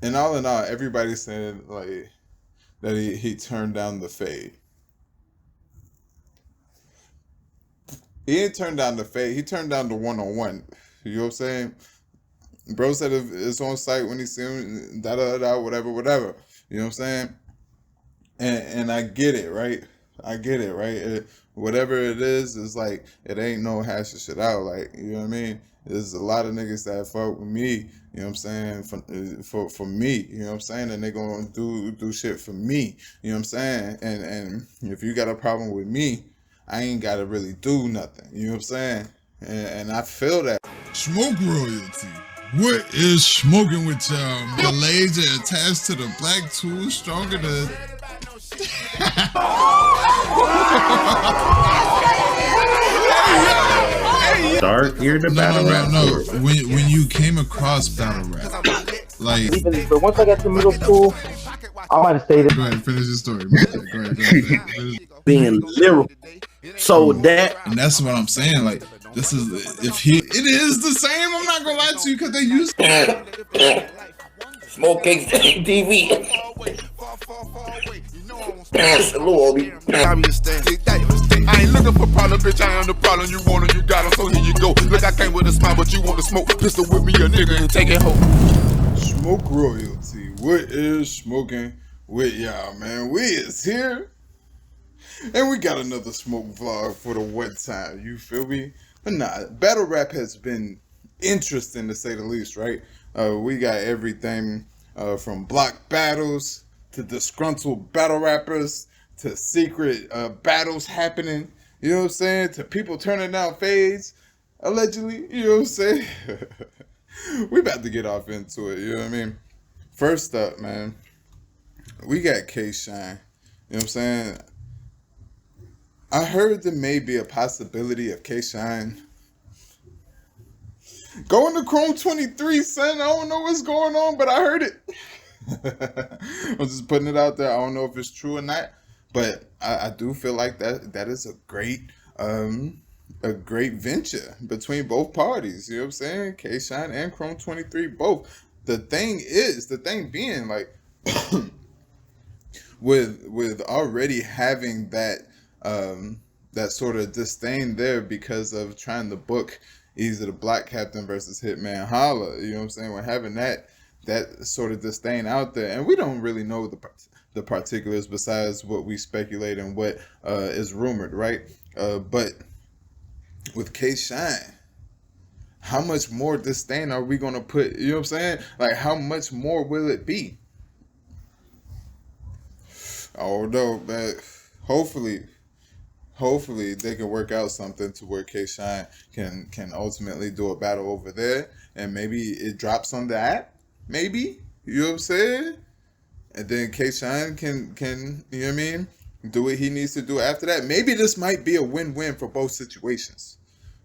And all in all, everybody's saying like that he turned down the fade. He didn't turn down the fade. He turned down the 1-on-1. You know what I'm saying? Bro said if it's on site when he see him, da da da, whatever, whatever. You know what I'm saying? And I get it, right? I get it, right? Whatever it is like it ain't no hashing shit out. Like, you know what I mean? There's a lot of niggas that fuck with me. You know what I'm saying? For me, you know what I'm saying? And they gonna do shit for me. You know what I'm saying? And if you got a problem with me, I ain't gotta really do nothing. You know what I'm saying? And I feel that. Smoke royalty. What is smoking with y'all? The laser attached to the black tool stronger than. Start here the battle rap. No. When you came across battle rap, like but once I got to middle school, I might have stayed. Go ahead, finish your story. Go ahead. Being literal. So that, and that's what I'm saying. Like, this is it is the same. I'm not gonna lie to you because they used smoking TV. I ain't looking for problem, bitch. I am the problem. You want it, you got it. So here you go. Look, I came with a smile, but you want to smoke. Pistol with me, a nigga, and take it home. Smoke royalty. What is smoking with y'all, man? We is here. And we got another smoke vlog for the what time, you feel me? But nah, battle rap has been interesting to say the least, right? We got everything from block battles to disgruntled battle rappers to secret battles happening, you know what I'm saying? To people turning down fades, allegedly, you know what I'm saying? We about to get off into it, you know what I mean? First up, man, we got K-Shine, you know what I'm saying? I heard there may be a possibility of K-Shine going to Chrome 23, son. I don't know what's going on, but I heard it. I'm just putting it out there. I don't know if it's true or not, but I do feel like that is a great venture between both parties. You know what I'm saying? K-Shine and Chrome 23, both. The thing being, like, with already having that sort of disdain there because of trying to book Eazy the Black Captain versus Hitman Holla, you know what I'm saying? We're having that sort of disdain out there, and we don't really know the particulars besides what we speculate and what is rumored, right? But with K-Shine, how much more disdain are we gonna put? You know what I'm saying? Like, how much more will it be? Oh no, man. Hopefully they can work out something to where K-Shine can ultimately do a battle over there, and maybe it drops on the app. Maybe, you know what I'm saying? And then K-Shine can you know what I mean, do what he needs to do after that. Maybe this might be a win-win for both situations.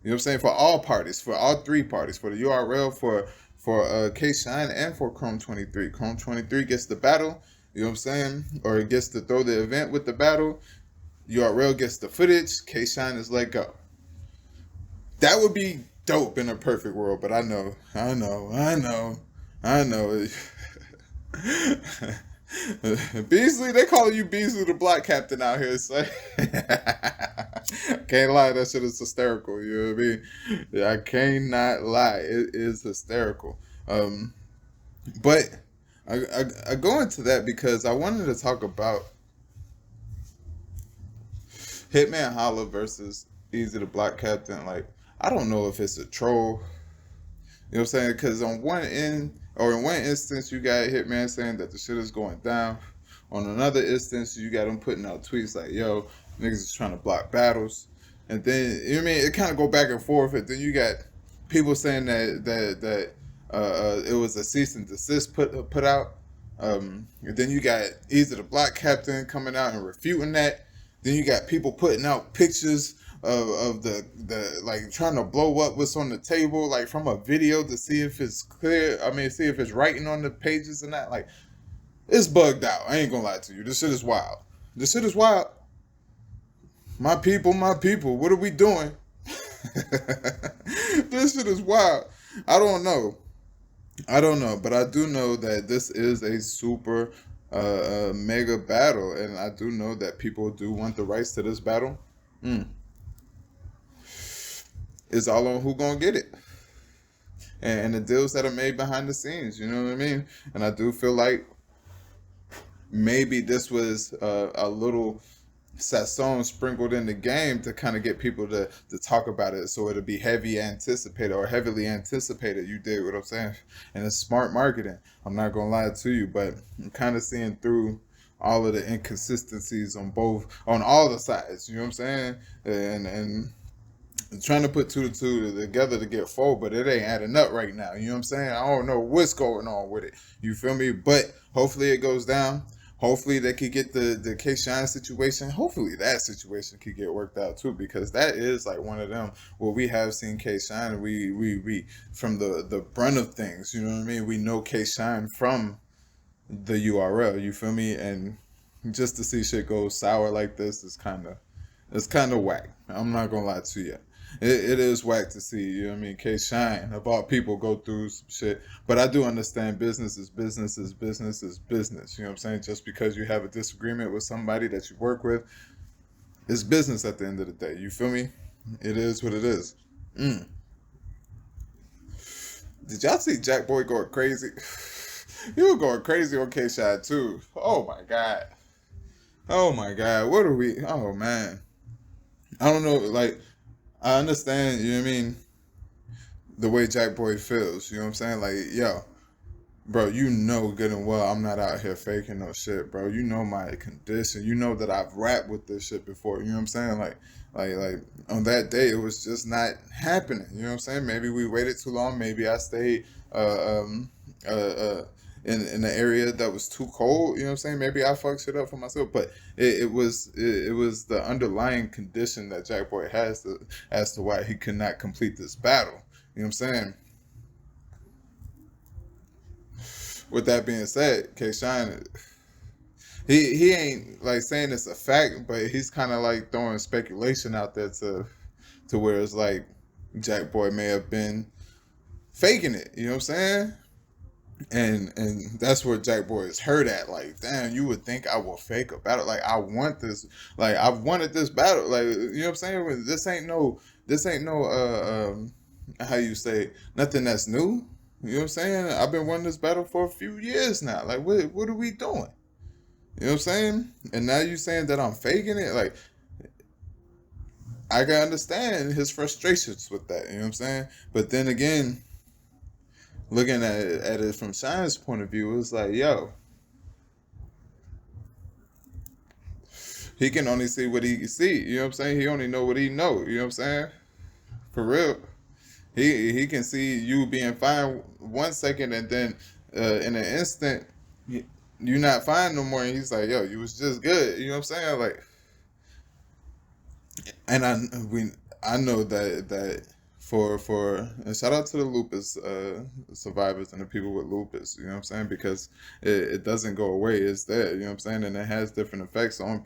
You know what I'm saying? For all parties, for all three parties, for the URL, for K-Shine, and for Chrome 23. Chrome 23 gets the battle, you know what I'm saying? Or it gets to throw the event with the battle. URL gets the footage. K-Shine is let go. That would be dope in a perfect world, but I know. Beasley, they call you Beasley the Black Captain out here, so can't lie, that shit is hysterical, you know what I mean? Yeah, I cannot lie, it is hysterical. But I go into that because I wanted to talk about Hitman Holla versus Eazy the Black Captain. Like, I don't know if it's a troll. You know what I'm saying? Because on one end, or in one instance, you got Hitman saying that the shit is going down. On another instance, you got him putting out tweets like, yo, niggas is trying to block battles. And then, you know what I mean? It kind of go back and forth. And then you got people saying that it was a cease and desist put out. And then you got Eazy the Black Captain coming out and refuting that. Then you got people putting out pictures of the like trying to blow up what's on the table, like from a video to see if it's clear. I mean, see if it's writing on the pages and that. Like, it's bugged out. I ain't gonna lie to you. This shit is wild. This shit is wild. My people, what are we doing? This shit is wild. I don't know. I don't know, but I do know that this is a super mega battle, and I do know that people do want the rights to this battle. Mm. It's all on who gonna get it, and the deals that are made behind the scenes. You know what I mean? And I do feel like maybe this was a little sazon sprinkled in the game to kind of get people to talk about it, so it'll be heavily anticipated. You dig what I'm saying? And it's smart marketing. I'm not gonna lie to you, but I'm kind of seeing through all of the inconsistencies on all the sides. You know what I'm saying? And trying to put two to two together to get four, but it ain't adding up right now. You know what I'm saying? I don't know what's going on with it. You feel me? But hopefully it goes down. Hopefully they could get the K-Shine situation. Hopefully that situation could get worked out too, because that is like one of them where we have seen K-Shine, and we from the brunt of things. You know what I mean? We know K-Shine from the URL. You feel me? And just to see shit go sour like this is kind of whack. I'm not gonna lie to you. It is whack to see, you know what I mean, K-Shine, of all people, go through some shit. But I do understand business is business is business is business. You know what I'm saying? Just because you have a disagreement with somebody that you work with, it's business at the end of the day. You feel me? It is what it is. Mm. Did y'all see Jackboy going crazy? He was going crazy on K-Shine too. Oh my God. Oh my God. What are we? Oh man. I don't know, like, I understand, you know what I mean, the way Jackboy feels, you know what I'm saying? Like, yo, bro, you know good and well I'm not out here faking no shit, bro. You know my condition. You know that I've rapped with this shit before, you know what I'm saying? Like on that day, it was just not happening, you know what I'm saying? Maybe we waited too long. Maybe I stayed in the area that was too cold, you know what I'm saying? Maybe I fucked shit up for myself, but it was the underlying condition that Jackboy has as to why he could not complete this battle. You know what I'm saying? With that being said, K-Shine, he ain't like saying it's a fact, but he's kind of like throwing speculation out there to where it's like Jackboy may have been faking it. You know what I'm saying? And that's where Jackboy is hurt at. Like, damn, you would think I will fake a battle. Like, I want this. Like, I've wanted this battle. Like, you know what I'm saying? This ain't no how you say, nothing that's new. You know what I'm saying? I've been wanting this battle for a few years now. Like, what are we doing? You know what I'm saying? And now you saying that I'm faking it? Like, I can understand his frustrations with that. You know what I'm saying? But then again, looking at it from Shine's point of view, it's like, yo, he can only see what he can see. You know what I'm saying? He only know what he know. You know what I'm saying? For real. He can see you being fine 1 second, and then in an instant, you're not fine no more. And he's like, yo, you was just good. You know what I'm saying? Like, and I know that for and shout out to the lupus survivors and the people with lupus, you know what I'm saying, because it doesn't go away. It's there, you know what I'm saying, and it has different effects on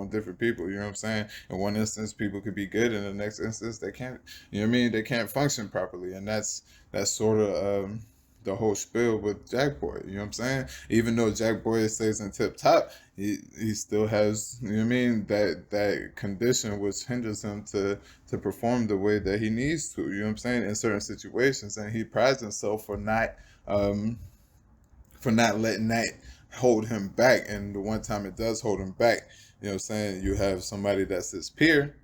different people, you know what I'm saying. In one instance people could be good, in the next instance they can't, you know what I mean, they can't function properly. And that's sort of the whole spiel with Jackboy, you know what I'm saying. Even though Jackboy stays in tip top, he still has, you know what I mean, that condition which hinders him to perform the way that he needs to, you know what I'm saying, in certain situations. And he prides himself for not letting that hold him back. And the one time it does hold him back, you know what I'm saying, you have somebody that's his peer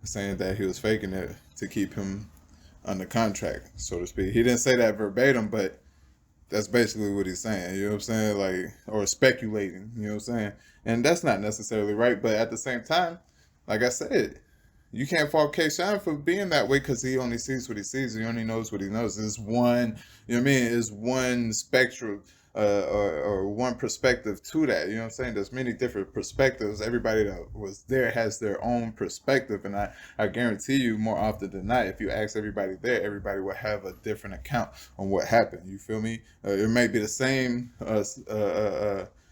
saying that he was faking it to keep him under contract, so to speak. He didn't say that verbatim, but that's basically what he's saying, you know what I'm saying, like, or speculating, you know what I'm saying. And that's not necessarily right, but at the same time, like I said, you can't fault K-Shine for being that way, because he only sees what he sees. He only knows what he knows. It's one, you know what I mean, it's one spectrum or one perspective to that, you know what I'm saying. There's many different perspectives. Everybody that was there has their own perspective, and I guarantee you, more often than not, if you ask everybody there, everybody will have a different account on what happened. You feel me? It might be the same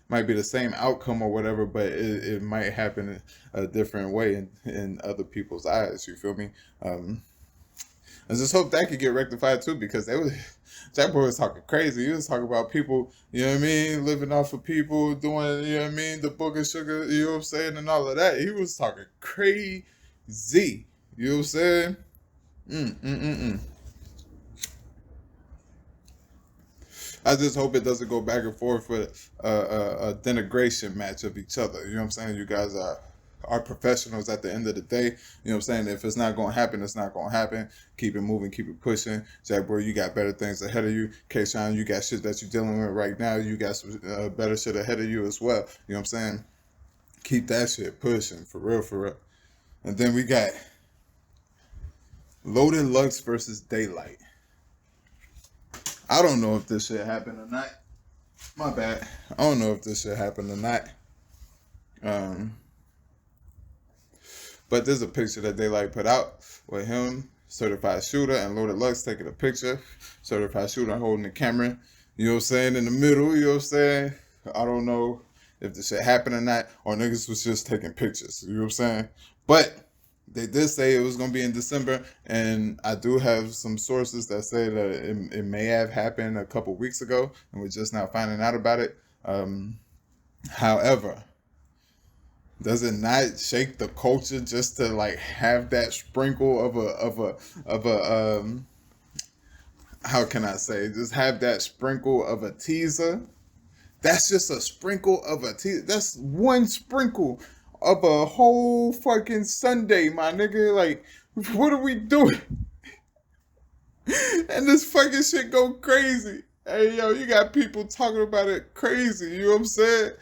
might be the same outcome or whatever, but it might happen a different way in other people's eyes. You feel me? I just hope that could get rectified too, because Jackboy was talking crazy. He was talking about people, you know what I mean, living off of people, doing, you know what I mean, the book of sugar, you know what I'm saying, and all of that. He was talking crazy. You know what I'm saying? I just hope it doesn't go back and forth with a denigration match of each other. You know what I'm saying? You guys are professionals at the end of the day. You know what I'm saying? If it's not going to happen, it's not going to happen. Keep it moving, keep it pushing. Jackboy, you got better things ahead of you. K-Shine, you got shit that you're dealing with right now. You got some better shit ahead of you as well. You know what I'm saying? Keep that shit pushing, for real, for real. And then we got Loaded Lux versus Daylyt. I don't know if this shit happened or not. My bad. I don't know if this shit happened or not. But there's a picture that Daylyt put out with him, certified shooter, and Loaded Lux taking a picture. Certified shooter holding the camera. You know what I'm saying? In the middle, you know what I'm saying? I don't know if this shit happened or not, or niggas was just taking pictures. You know what I'm saying? But they did say it was going to be in December, and I do have some sources that say that it may have happened a couple weeks ago, and we're just now finding out about it. However, does it not shake the culture just to like have that sprinkle of a how can I say, just have that sprinkle of a teaser? That's just a sprinkle of a teaser. That's one sprinkle of a whole fucking Sunday, my nigga. Like, what are we doing? And this fucking shit go crazy. Hey, yo, you got people talking about it crazy. You know what I'm saying?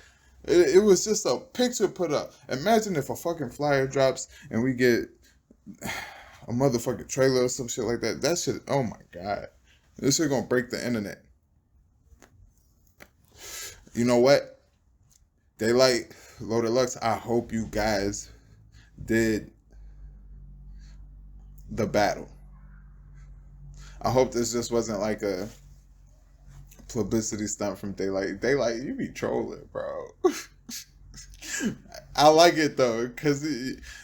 It was just a picture put up. Imagine if a fucking flyer drops and we get a motherfucking trailer or some shit like that. That shit, oh my God. This shit gonna break the internet. You know what? Daylyt, Loaded Lux, I hope you guys did the battle. I hope this just wasn't like a publicity stunt from Daylyt. Daylyt, you be trolling, bro. I like it though, cause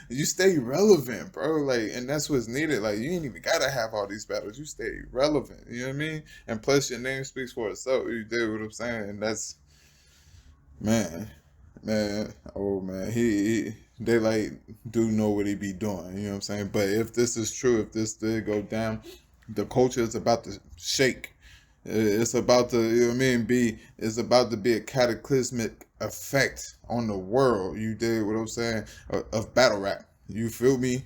you stay relevant, bro. Like, and that's what's needed. Like, you ain't even gotta have all these battles. You stay relevant. You know what I mean? And plus, your name speaks for itself. You did what I'm saying, and that's, man. Oh man, he Daylyt do know what he be doing. You know what I'm saying? But if this is true, if this did go down, the culture is about to shake. It's about to, you know what I mean, it's about to be a cataclysmic effect on the world. You did what I'm saying, of battle rap. You feel me?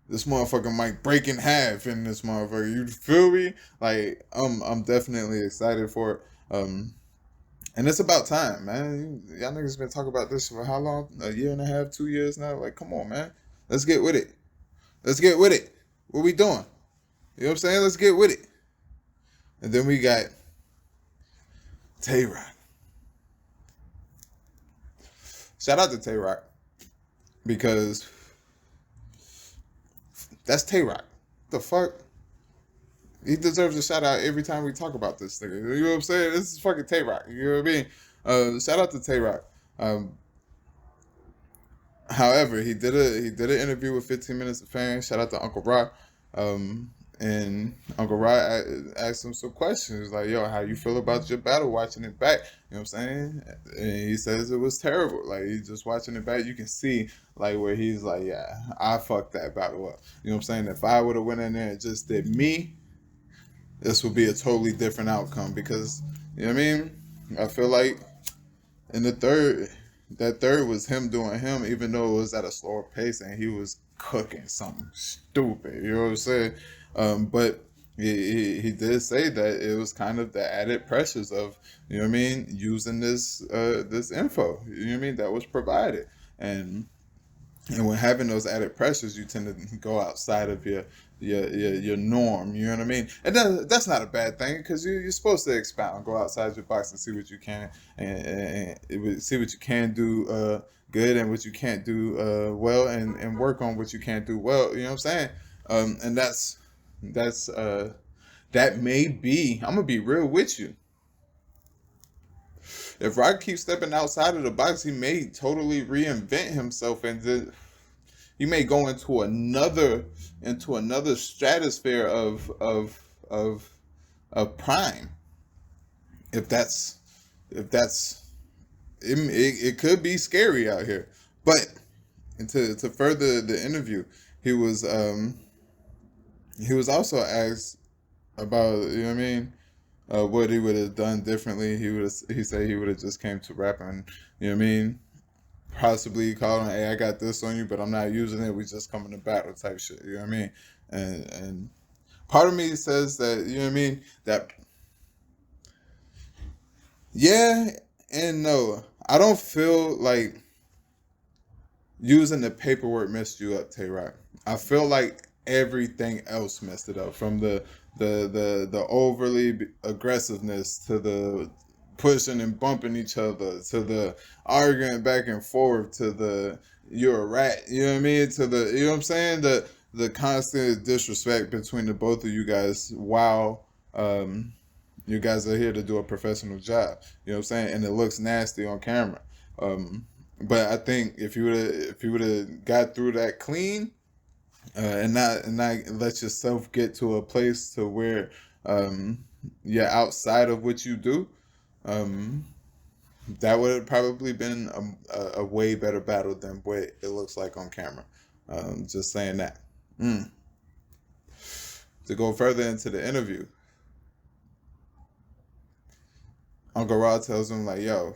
This motherfucker might break in half in this motherfucker. You feel me? Like, I'm definitely excited for it. And it's about time, man. Y'all niggas been talking about this for how long? A year and a half, 2 years now? Like, come on, man. Let's get with it. Let's get with it. What we doing? You know what I'm saying? Let's get with it. And then we got Tay Roc. Shout out to Tay Roc, because that's Tay Roc. The fuck? He deserves a shout out every time we talk about this nigga. You know what I'm saying? This is fucking Tay Roc. You know what I mean? Shout out to Tay Roc. However, he did an interview with 15 Minutes of Fame. Shout out to Uncle Rock. And Uncle Rod asked him some questions like, yo, how you feel about your battle watching it back? You know what I'm saying? And he says it was terrible. Like, he's just watching it back. You can see, like, where he's like, yeah, I fucked that battle up. You know what I'm saying? If I would have went in there and just did me, this would be a totally different outcome, because, you know what I mean? I feel like in the third, that third was him doing him, even though it was at a slower pace and he was cooking something stupid, you know what I'm saying? But he did say that it was kind of the added pressures of, you know what I mean, using this this info, you know what I mean, that was provided. And when having those added pressures, you tend to go outside of your norm, you know what I mean? And that's not a bad thing, because you're supposed to expound, go outside your box and see what you can, and see what you can do good and what you can't do well, and work on what you can't do well, you know what I'm saying? And that may be, I'm gonna be real with you, if Rock keeps stepping outside of the box, he may totally reinvent himself, and he may go into another stratosphere of prime. If that's it could be scary out here. But to further the interview, he was also asked about, you know what I mean, what he would have done differently. He said he would have just came to rap and, you know what I mean, possibly called him, hey, I got this on you, but I'm not using it. We just coming to battle type shit. You know what I mean? And part of me says that, you know what I mean, that yeah and no. I don't feel like using the paperwork messed you up, Tay Roc. I feel like everything else messed it up, from the overly aggressiveness to the pushing and bumping each other to the arguing back and forth to the you're a rat, you know what I mean, to the, you know what I'm saying, the constant disrespect between the both of you guys while you guys are here to do a professional job, you know what I'm saying, and it looks nasty on camera. But I think if you would have got through that clean, and not let yourself get to a place to where you're outside of what you do, that would have probably been a way better battle than what it looks like on camera. Just saying that. To go further into the interview, Uncle Rod tells him like, yo,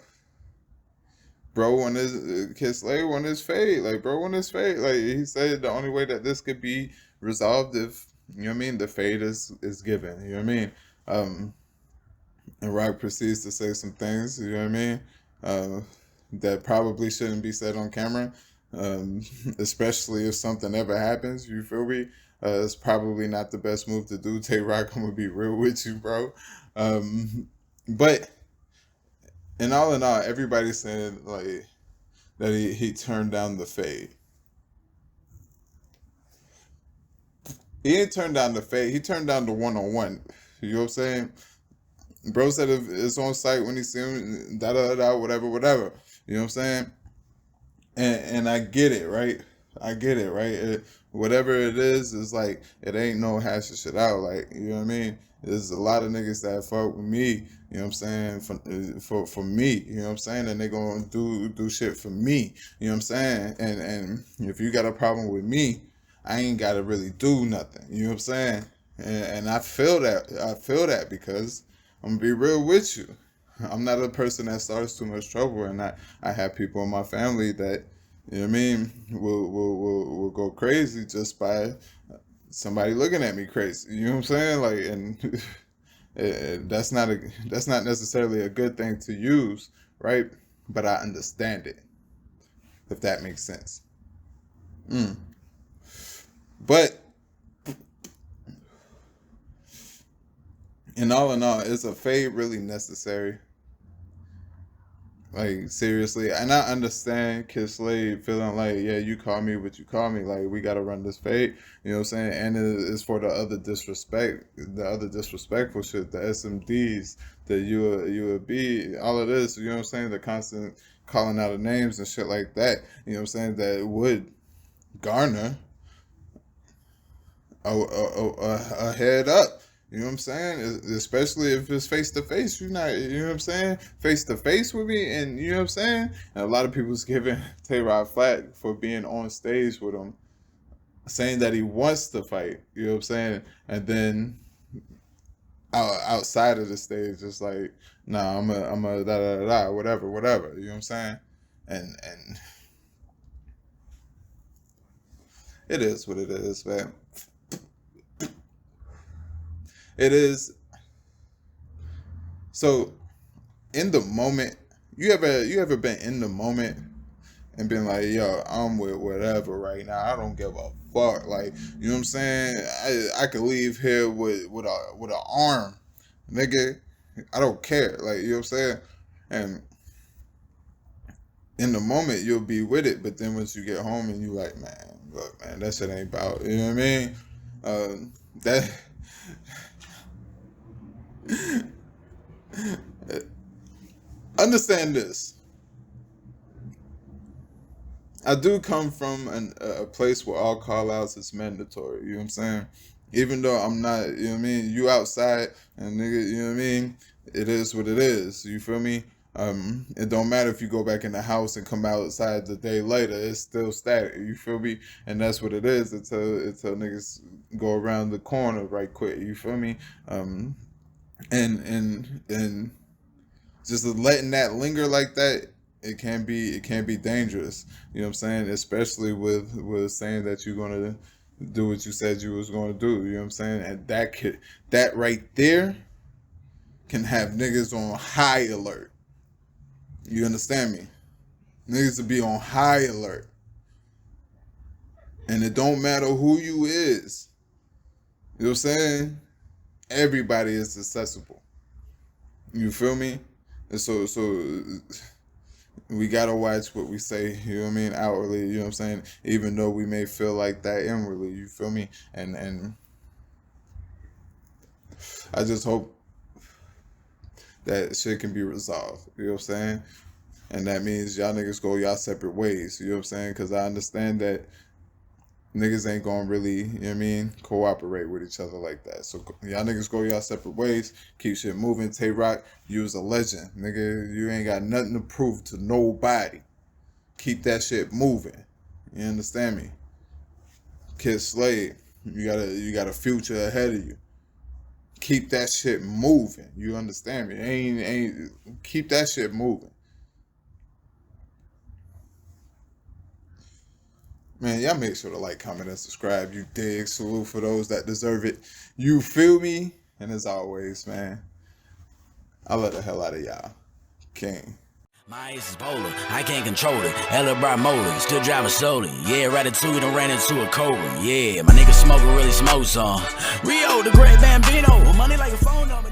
bro, when his Kid Slade won his fade, like, bro, won his fade. Like, he said the only way that this could be resolved if, you know what I mean, the fade is given, you know what I mean? And Rock proceeds to say some things, you know what I mean, that probably shouldn't be said on camera, especially if something ever happens, you feel me? It's probably not the best move to do. Tay Roc, I'm gonna be real with you, bro. But in all, everybody's saying like that he turned down the fade. He didn't turn down the fade. He turned down the one-on-one. You know what I'm saying? Bro said if it's on site when he see him, whatever. You know what I'm saying? And I get it, right? I get it, right? Whatever it is like, it ain't no hashing shit out. Like, you know what I mean? There's a lot of niggas that fuck with me, you know what I'm saying, for me, you know what I'm saying, and they gonna do shit for me, you know what I'm saying, and if you got a problem with me, I ain't gotta really do nothing, you know what I'm saying, and I feel that because I'm gonna be real with you. I'm not a person that starts too much trouble, and I have people in my family that, you know what I mean, will go crazy just by somebody looking at me crazy. You know what I'm saying? Like, and that's not necessarily a good thing to use, right? But I understand it, if that makes sense. But in all, is a fade really necessary? Like, seriously, and I understand Kid Slade feeling like, yeah, you call me what you call me, like, we gotta run this fade, you know what I'm saying, and it's for the other disrespectful shit, the SMDs, the UAB, all of this, you know what I'm saying, the constant calling out of names and shit like that, you know what I'm saying, that would garner a head up. You know what I'm saying? Especially if it's face to face, you're not, you know what I'm saying? Face to face with me, and you know what I'm saying? And a lot of people's giving Tay Roc flack for being on stage with him, saying that he wants to fight, you know what I'm saying? And then outside of the stage, it's like, nah, I'm a whatever, you know what I'm saying? And it is what it is, man. It is. So, in the moment, you ever been in the moment and been like, yo, I'm with whatever right now. I don't give a fuck. Like, you know what I'm saying? I could leave here with an arm, nigga. I don't care. Like, you know what I'm saying? And in the moment, you'll be with it, but then once you get home and you like, man, look, man, that shit ain't about. You know what I mean? That. Understand this. I do come from a place where all call outs is mandatory. You know what I'm saying? Even though I'm not, you know what I mean? You outside and nigga, you know what I mean? It is what it is. You feel me? It don't matter if you go back in the house and come outside the day later. It's still static. You feel me? And that's what it is until niggas go around the corner right quick. You feel me? And just letting that linger like that, it can be dangerous. You know what I'm saying? Especially with saying that you're gonna do what you said you was gonna do. You know what I'm saying? And that right there can have niggas on high alert. You understand me? Niggas to be on high alert. And it don't matter who you is. You know what I'm saying? Everybody is accessible. You feel me? And so we gotta watch what we say, you know what I mean, outwardly, you know what I'm saying? Even though we may feel like that inwardly, you feel me? And I just hope that shit can be resolved, you know what I'm saying? And that means y'all niggas go y'all separate ways, you know what I'm saying? Because I understand that niggas ain't gonna really, you know what I mean, cooperate with each other like that. So y'all niggas go y'all separate ways, keep shit moving. Tay Roc, you was a legend. Nigga, you ain't got nothing to prove to nobody. Keep that shit moving. You understand me? Kid Slade, you got a future ahead of you. Keep that shit moving. You understand me? Ain't keep that shit moving. Man, y'all make sure to like, comment, and subscribe. You dig? Salute for those that deserve it. You feel me? And as always, man, I love the hell out of y'all. King. My ace is polar, I can't control it. Ella brought motor, still driving slowly. Yeah, Ratatouille done ran into a cobra. Yeah, my nigga smoker really smokes on. Rio, the great Bambino, money like a phone number.